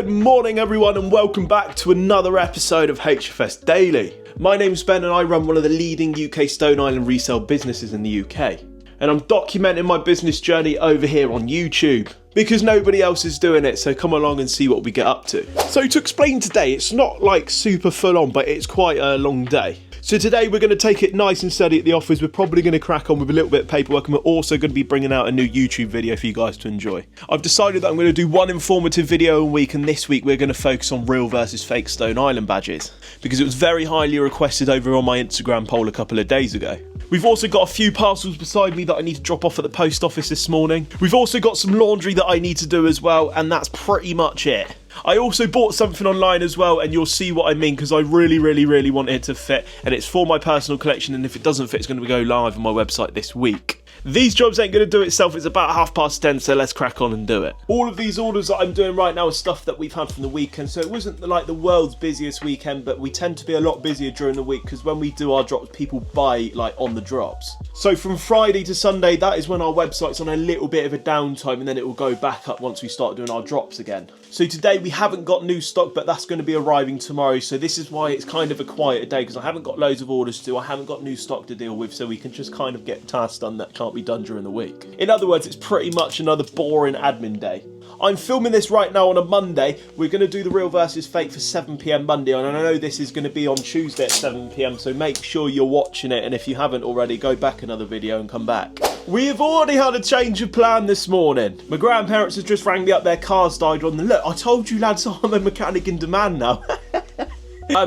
Good morning everyone and welcome back to another episode of HFS Daily. My name's Ben and I run one of the leading UK Stone Island resale businesses in the UK. And I'm documenting my business journey over here on YouTube because nobody else is doing it, so come along and see what we get up to. So to explain today, it's not like super full on, but it's quite a long day. So today we're going to take it nice and steady at the office. We're probably going to crack on with a little bit of paperwork, and we're also going to be bringing out a new YouTube video for you guys to enjoy. I've decided that I'm going to do one informative video a week, and this week we're going to focus on real versus fake Stone Island badges because it was very highly requested over on my Instagram poll a couple of days ago. We've also got a few parcels beside me that I need to drop off at the post office this morning. We've also got some laundry that I need to do as well, and that's pretty much it. I also bought something online as well, and you'll see what I mean because I really want it to fit, and it's for my personal collection, and if it doesn't fit it's going to go live on my website this week. These jobs ain't going to do itself. It's about 10:30, so let's crack on and do it. All of these orders that I'm doing right now are stuff that we've had from the weekend, so it wasn't like the world's busiest weekend, but we tend to be a lot busier during the week because when we do our drops, people buy like on the drops. So from Friday to Sunday, that is when our website's on a little bit of a downtime, and then it will go back up once we start doing our drops again. So today we haven't got new stock, but that's going to be arriving tomorrow, so this is why it's kind of a quieter day because I haven't got loads of orders to do, I haven't got new stock to deal with, so we can just kind of get tasks done that can't be done during the week. In other words, it's pretty much another boring admin day. I'm filming this right now on a Monday. We're going to do the real versus fake for 7 PM Monday, and I know this is going to be on Tuesday at 7 PM, so make sure you're watching it, and if you haven't already, go back another video and come back. We have already had a change of plan this morning. My grandparents have just rang me up, their car's died on. Look, I told you lads, I'm a mechanic in demand now.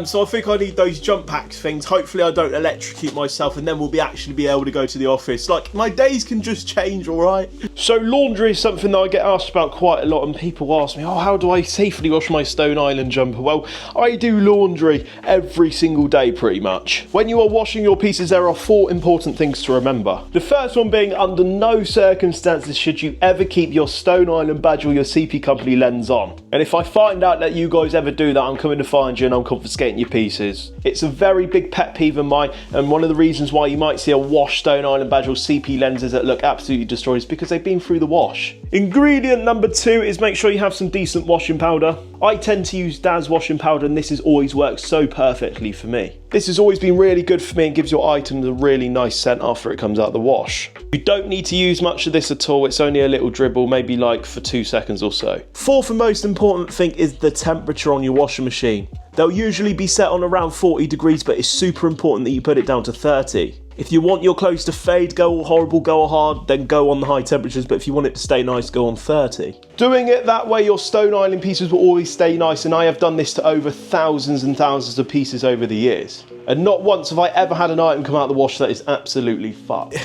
So I think I need those jump packs things. Hopefully I don't electrocute myself, and then we'll actually be able to go to the office. Like, my days can just change, alright? So laundry is something that I get asked about quite a lot, and people ask me, oh, how do I safely wash my Stone Island jumper? Well, I do laundry every single day pretty much. When you are washing your pieces, there are 4 important things to remember. The first one being, under no circumstances should you ever keep your Stone Island badge or your CP company lens on. And if I find out that you guys ever do that, I'm coming to find you and I'm confiscating your pieces. It's a very big pet peeve of mine, and one of the reasons why you might see a washed Stone Island badge or CP lenses that look absolutely destroyed is because they've been through the wash. Ingredient number 2 is make sure you have some decent washing powder. I tend to use Dad's washing powder, and this has always worked so perfectly for me. This has always been really good for me and gives your items a really nice scent after it comes out of the wash. You don't need to use much of this at all, it's only a little dribble, maybe like for 2 seconds or so. Fourth and most important thing is the temperature on your washing machine. They'll usually be set on around 40 degrees, but it's super important that you put it down to 30. If you want your clothes to fade, go all horrible, go all hard, then go on the high temperatures, but if you want it to stay nice, go on 30. Doing it that way, your Stone Island pieces will always stay nice, and I have done this to over thousands and thousands of pieces over the years. And not once have I ever had an item come out of the wash that is absolutely fucked.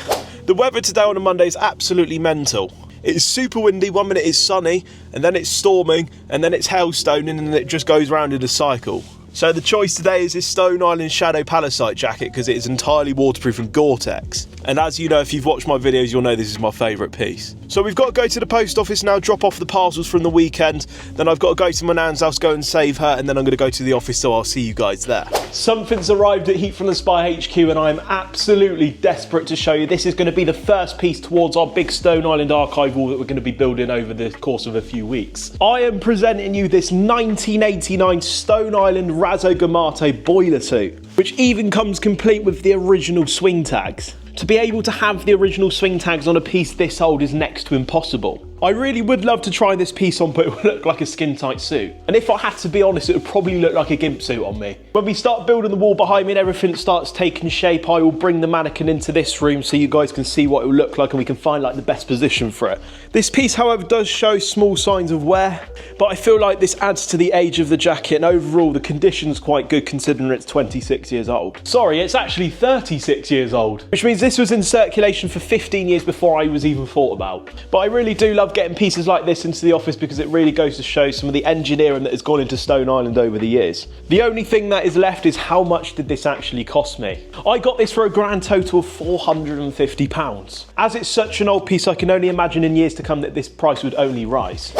The weather today on a Monday is absolutely mental. It's super windy, 1 minute it's sunny, and then it's storming, and then it's hailstoning, and then it just goes round in a cycle. So the choice today is this Stone Island Shadow Palisite jacket because it is entirely waterproof and Gore-Tex. And as you know, if you've watched my videos, you'll know this is my favourite piece. So we've got to go to the post office now, drop off the parcels from the weekend. Then I've got to go to my nan's house, go and save her, and then I'm going to go to the office, so I'll see you guys there. Something's arrived at Heat From The Spire HQ, and I'm absolutely desperate to show you. This is going to be the first piece towards our big Stone Island archive wall that we're going to be building over the course of a few weeks. I am presenting you this 1989 Stone Island Razzo Gamate boiler suit, which even comes complete with the original swing tags. To be able to have the original swing tags on a piece this old is next to impossible. I really would love to try this piece on, but it would look like a skin-tight suit. And if I had to be honest, it would probably look like a gimp suit on me. When we start building the wall behind me and everything starts taking shape, I will bring the mannequin into this room so you guys can see what it will look like, and we can find like the best position for it. This piece, however, does show small signs of wear, but I feel like this adds to the age of the jacket, and overall the condition's quite good considering it's 26 years old. Sorry, it's actually 36 years old, which means this was in circulation for 15 years before I was even thought about. But I really do love getting pieces like this into the office because it really goes to show some of the engineering that has gone into Stone Island over the years. The only thing that is left is how much did this actually cost me? I got this for a grand total of £450. As it's such an old piece, I can only imagine in years to come that this price would only rise.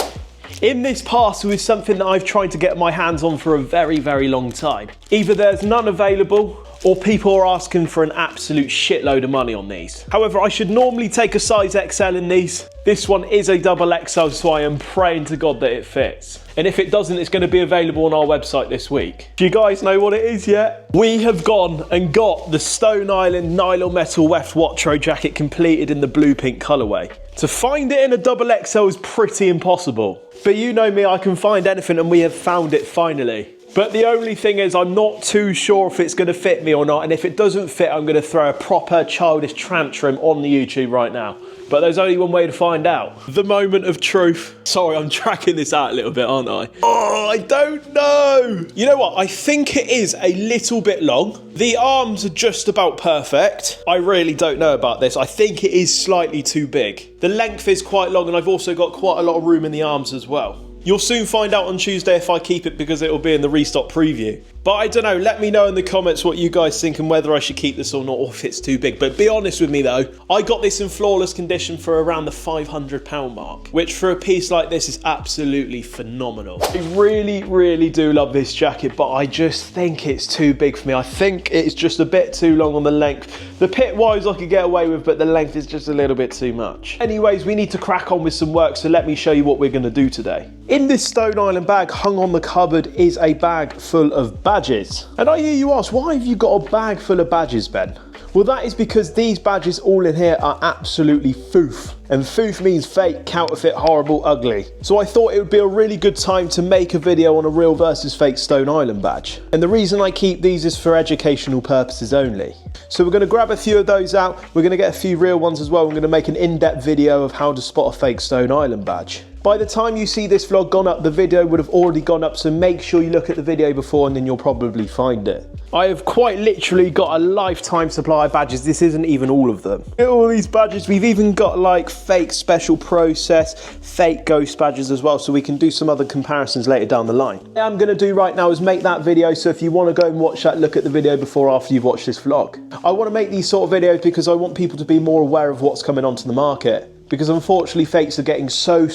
In this parcel is something that I've tried to get my hands on for a very long time. Either there's none available, or people are asking for an absolute shitload of money on these. However, I should normally take a size XL in these. This one is a double XL, so I am praying to God that it fits. And if it doesn't, it's going to be available on our website this week. Do you guys know what it is yet? We have gone and got the Stone Island nylon metal weft Watro jacket completed in the blue pink colourway. To find it in a double XL is pretty impossible. But you know me, I can find anything, and we have found it finally. But the only thing is, I'm not too sure if it's going to fit me or not, and if it doesn't fit, I'm going to throw a proper childish tantrum on the YouTube right now. But there's only one way to find out. The moment of truth. Sorry, I'm tracking this out a little bit, aren't I? Oh, I don't know. You know what? I think it is a little bit long. The arms are just about perfect. I really don't know about this. I think it is slightly too big. The length is quite long, and I've also got quite a lot of room in the arms as well. You'll soon find out on Tuesday if I keep it, because it will be in the restock preview. But I don't know, let me know in the comments what you guys think and whether I should keep this or not, or if it's too big. But be honest with me though, I got this in flawless condition for around the £500 mark, which for a piece like this is absolutely phenomenal. I really, really do love this jacket, but I just think it's too big for me. I think it's just a bit too long on the length. The pit wise I could get away with, but the length is just a little bit too much. Anyways, we need to crack on with some work, so let me show you what we're going to do today. In this Stone Island bag hung on the cupboard is a bag full of badges. And I hear you ask, why have you got a bag full of badges, Ben? Well, that is because these badges all in here are absolutely foof. And foof means fake, counterfeit, horrible, ugly. So I thought it would be a really good time to make a video on a real versus fake Stone Island badge. And the reason I keep these is for educational purposes only. So we're going to grab a few of those out. We're going to get a few real ones as well. We're going to make an in-depth video of how to spot a fake Stone Island badge. By the time you see this vlog gone up, the video would have already gone up, so make sure you look at the video before and then you'll probably find it. I have quite literally got a lifetime supply of badges. This isn't even all of them. Look at all these badges. We've even got like fake special process, fake ghost badges as well, so we can do some other comparisons later down the line. What I'm going to do right now is make that video, so if you want to go and watch that, look at the video before or after you've watched this vlog. I want to make these sort of videos because I want people to be more aware of what's coming onto the market. Because unfortunately fakes are getting so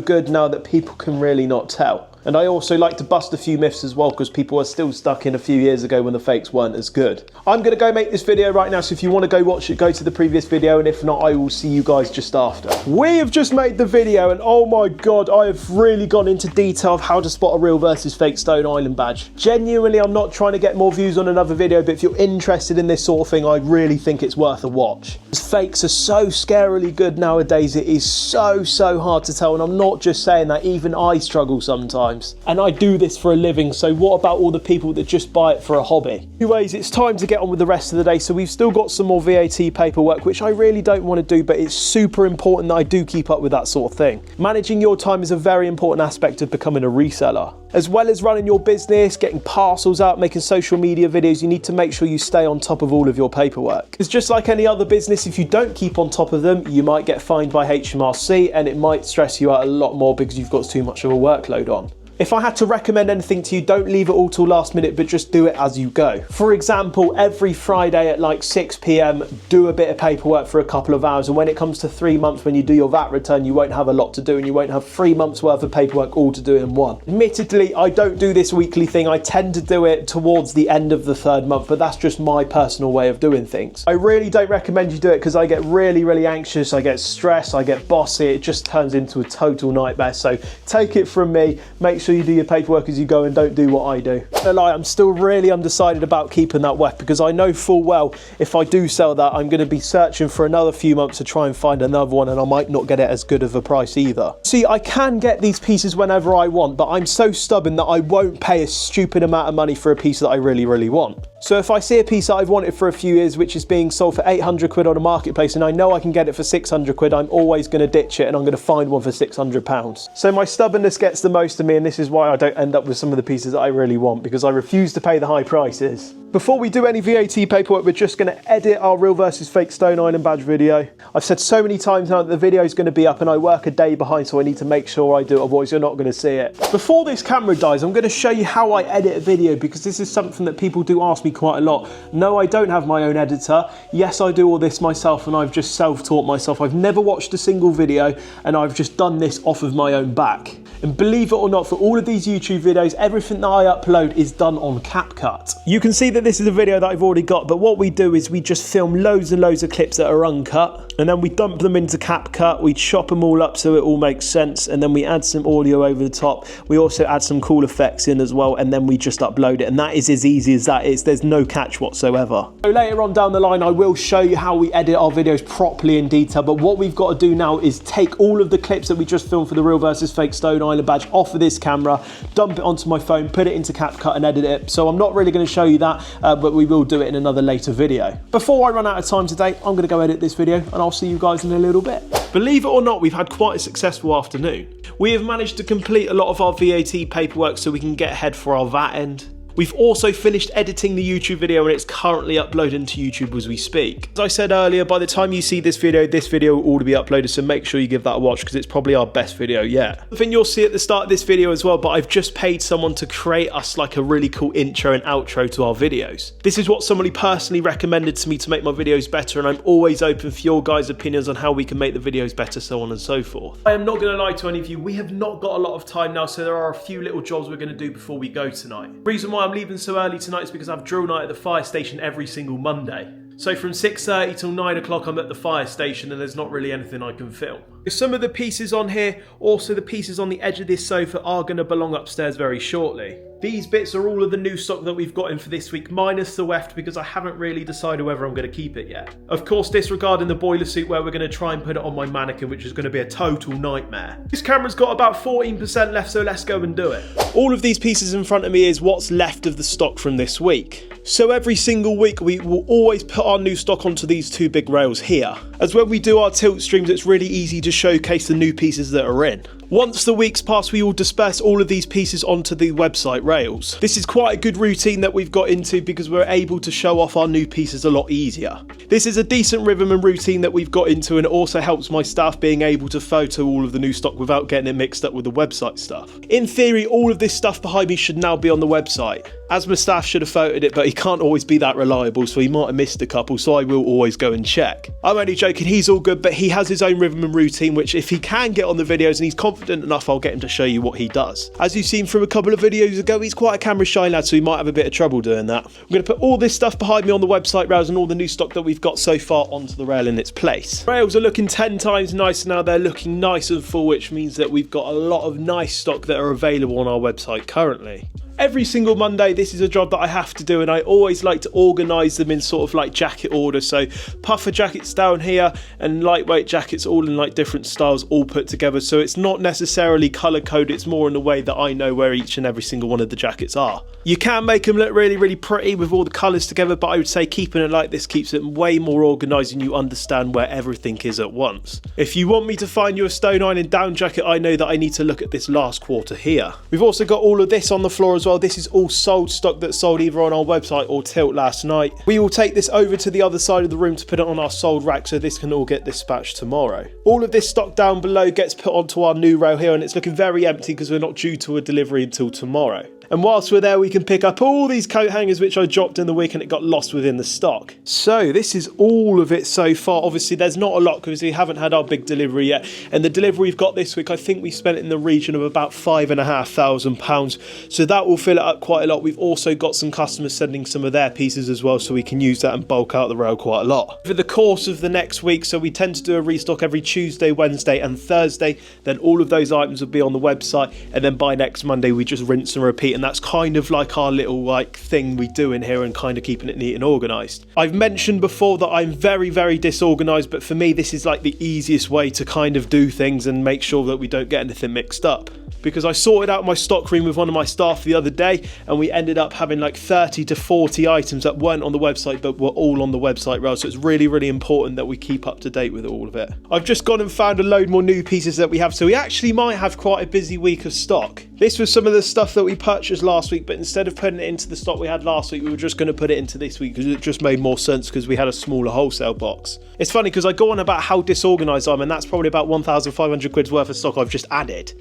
good now that people can really not tell. And I also like to bust a few myths as well, because people are still stuck in a few years ago when the fakes weren't as good. I'm going to go make this video right now, so if you want to go watch it, go to the previous video, and if not, I will see you guys just after. We have just made the video, and oh my god, I have really gone into detail of how to spot a real versus fake Stone Island badge. Genuinely, I'm not trying to get more views on another video, but if you're interested in this sort of thing, I really think it's worth a watch. Fakes are so scarily good nowadays, it is so hard to tell, and I'm not just saying that, even I struggle sometimes. And I do this for a living, so what about all the people that just buy it for a hobby? Anyways, it's time to get on with the rest of the day, so we've still got some more VAT paperwork, which I really don't want to do, but it's super important that I do keep up with that sort of thing. Managing your time is a very important aspect of becoming a reseller. As well as running your business, getting parcels out, making social media videos, you need to make sure you stay on top of all of your paperwork. Because just like any other business, if you don't keep on top of them, you might get fined by HMRC, and it might stress you out a lot more because you've got too much of a workload on. If I had to recommend anything to you, don't leave it all till last minute, but just do it as you go. For example, every Friday at like 6 PM, do a bit of paperwork for a couple of hours, and when it comes to 3 months, when you do your VAT return, you won't have a lot to do, and you won't have 3 months worth of paperwork all to do in one. Admittedly, I don't do this weekly thing. I tend to do it towards the end of the 3rd month, but that's just my personal way of doing things. I really don't recommend you do it because I get really anxious, I get stressed, I get bossy, it just turns into a total nightmare. So take it from me, make sure you do your paperwork as you go and don't do what I do. No lie, I'm still really undecided about keeping that weft, because I know full well if I do sell that, I'm going to be searching for another few months to try and find another one, and I might not get it as good of a price either. See, I can get these pieces whenever I want, but I'm so stubborn that I won't pay a stupid amount of money for a piece that I really want. So if I see a piece that I've wanted for a few years, which is being sold for 800 quid on a marketplace, and I know I can get it for 600 quid, I'm always going to ditch it, and I'm going to find one for 600 pounds. So my stubbornness gets the most of me, and this is why I don't end up with some of the pieces that I really want, because I refuse to pay the high prices. Before we do any VAT paperwork, we're just going to edit our real versus fake Stone Island badge video. I've said so many times now that the video is going to be up, and I work a day behind, so I need to make sure I do it, otherwise you're not going to see it. Before this camera dies, I'm going to show you how I edit a video, because this is something that people do ask me quite a lot. No, I don't have my own editor. Yes, I do all this myself, and I've just self-taught myself. I've never watched a single video, and I've just done this off of my own back. And believe it or not, for all of these YouTube videos, everything that I upload is done on CapCut. You can see that this is a video that I've already got, but what we do is we just film loads and loads of clips that are uncut, and then we dump them into CapCut, we chop them all up so it all makes sense, and then we add some audio over the top. We also add some cool effects in as well, and then we just upload it, and that is as easy as that is. There's no catch whatsoever. So later on down the line, I will show you how we edit our videos properly in detail, but what we've got to do now is take all of the clips that we just filmed for the Real versus Fake Stone Island badge off of this camera, dump it onto my phone, put it into CapCut and edit it. So I'm not really going to show you that, but we will do it in another later video. Before I run out of time today, I'm going to go edit this video and I'll see you guys in a little bit. Believe it or not, we've had quite a successful afternoon. We have managed to complete a lot of our VAT paperwork so we can get ahead for our VAT end. We've also finished editing the YouTube video and it's currently uploaded to YouTube as we speak. As I said earlier, by the time you see this video will all be uploaded, so make sure you give that a watch because it's probably our best video yet. The thing you'll see at the start of this video as well, but I've just paid someone to create us like a really cool intro and outro to our videos. This is what somebody personally recommended to me to make my videos better, and I'm always open for your guys' opinions on how we can make the videos better, so on and so forth. I am not going to lie to any of you, we have not got a lot of time now, so there are a few little jobs we're going to do before we go tonight. The reason why I'm leaving so early tonight is because I have drill night at the fire station every single Monday. So from 6:30 till 9 o'clock I'm at the fire station and there's not really anything I can film. Some of the pieces on here, also the pieces on the edge of this sofa, are going to belong upstairs very shortly. These bits are all of the new stock that we've got in for this week, minus the weft, because I haven't really decided whether I'm going to keep it yet. Of course, disregarding the boiler suit where we're going to try and put it on my mannequin, which is going to be a total nightmare. This camera's got about 14% left, so let's go and do it. All of these pieces in front of me is what's left of the stock from this week. So every single week we will always put our new stock onto these two big rails here. As when we do our tilt streams, it's really easy to showcase the new pieces that are in. Once the weeks pass, we will disperse all of these pieces onto the website rails. This is quite a good routine that we've got into because we're able to show off our new pieces a lot easier. This is a decent rhythm and routine that we've got into, and it also helps my staff being able to photo all of the new stock without getting it mixed up with the website stuff. In theory, all of this stuff behind me should now be on the website. As my staff should have photoed it, but he can't always be that reliable, so he might have missed a couple, so I will always go and check. I'm only joking, he's all good, but he has his own rhythm and routine, which if he can get on the videos and he's confident enough, I'll get him to show you what he does. As you've seen from a couple of videos ago, he's quite a camera shy lad, so he might have a bit of trouble doing that. I'm going to put all this stuff behind me on the website rails and all the new stock that we've got so far onto the rail in its place. Rails are looking 10 times nicer now, they're looking nice and full, which means that we've got a lot of nice stock that are available on our website currently. Every single Monday, this is a job that I have to do, and I always like to organise them in sort of like jacket order. So puffer jackets down here and lightweight jackets all in like different styles all put together. So it's not necessarily colour coded, it's more in the way that I know where each and every single one of the jackets are. You can make them look really, really pretty with all the colours together, but I would say keeping it like this keeps it way more organised and you understand where everything is at once. If you want me to find you a Stone Island down jacket, I know that I need to look at this last quarter here. We've also got all of this on the floor as well. This is all sold stock that sold either on our website or Tilt last night. We will take this over to the other side of the room to put it on our sold rack, so this can all get dispatched tomorrow. All of this stock down below gets put onto our new rail here, and it's looking very empty because we're not due to a delivery until tomorrow. And whilst we're there, we can pick up all these coat hangers which I dropped in the week and it got lost within the stock. So this is all of it so far. Obviously there's not a lot because we haven't had our big delivery yet, and the delivery we've got this week, I think we spent it in the region of about £5,500, so that will fill it up quite a lot. We've also got some customers sending some of their pieces as well, so we can use that and bulk out the rail quite a lot. For the course of the next week, so we tend to do a restock every Tuesday, Wednesday and Thursday, then all of those items will be on the website, and then by next Monday we just rinse and repeat, and that's kind of like our little thing we do in here and kind of keeping it neat and organised. I've mentioned before that I'm very, very disorganised, but for me this is like the easiest way to kind of do things and make sure that we don't get anything mixed up. Because I sorted out my stockroom with one of my staff the other day and we ended up having like 30 to 40 items that weren't on the website but were all on the website rail, so it's really, really important that we keep up to date with all of it. I've just gone and found a load more new pieces that we have, so we actually might have quite a busy week of stock. This was some of the stuff that we purchased last week, but instead of putting it into the stock we had last week, we were just going to put it into this week because it just made more sense because we had a smaller wholesale box. It's funny because I go on about how disorganised I am, and that's probably about 1,500 quid's worth of stock I've just added.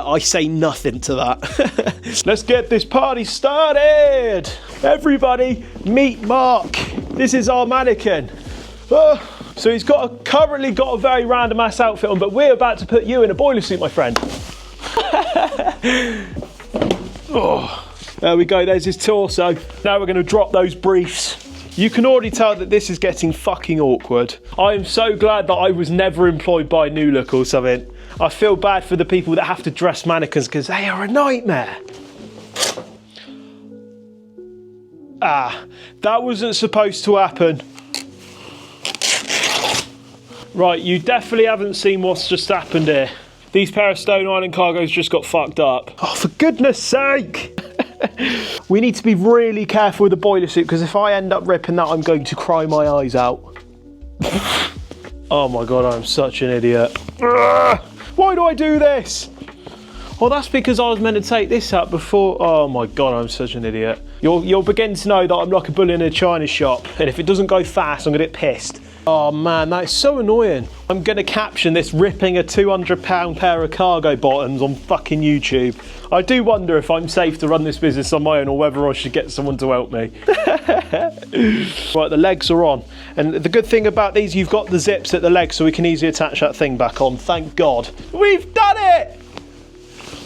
I say nothing to that. Let's get this party started. Everybody meet Mark. This is our mannequin. So he's currently got a very random ass outfit on, but we're about to put you in a boiler suit, my friend. Oh, there we go, there's his torso. Now we're going to drop those briefs. You can already tell that this is getting fucking awkward. I am so glad that I was never employed by New Look or something. I feel bad for the people that have to dress mannequins because they are a nightmare. Ah, that wasn't supposed to happen. Right, you definitely haven't seen what's just happened here. These pair of Stone Island cargos just got fucked up. Oh, for goodness sake! We need to be really careful with the boiler suit because if I end up ripping that, I'm going to cry my eyes out. Oh my God, I'm such an idiot. Why do I do this? Well, that's because I was meant to take this out before. Oh my God, I'm such an idiot. You'll begin to know that I'm like a bull in a china shop, and if it doesn't go fast, I'm gonna get pissed. Oh man, that is so annoying. I'm gonna caption this ripping a £200 pair of cargo bottoms on fucking YouTube. I do wonder if I'm safe to run this business on my own or whether I should get someone to help me. Right, the legs are on. And the good thing about these, you've got the zips at the legs so we can easily attach that thing back on. Thank God. We've done it!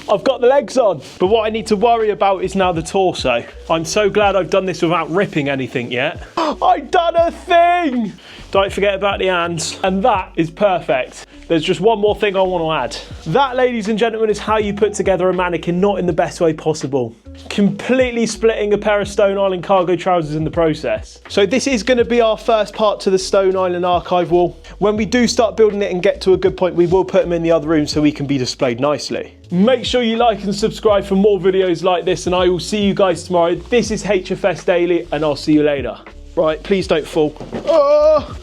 I've got the legs on. But what I need to worry about is now the torso. I'm so glad I've done this without ripping anything yet. I've done a thing! Don't forget about the hands. And that is perfect. There's just one more thing I want to add. That, ladies and gentlemen, is how you put together a mannequin, not in the best way possible. Completely splitting a pair of Stone Island cargo trousers in the process. So this is going to be our first part to the Stone Island archive wall. When we do start building it and get to a good point, we will put them in the other room so we can be displayed nicely. Make sure you like and subscribe for more videos like this, and I will see you guys tomorrow. This is HFS Daily, and I'll see you later. Right, please don't fall. Oh!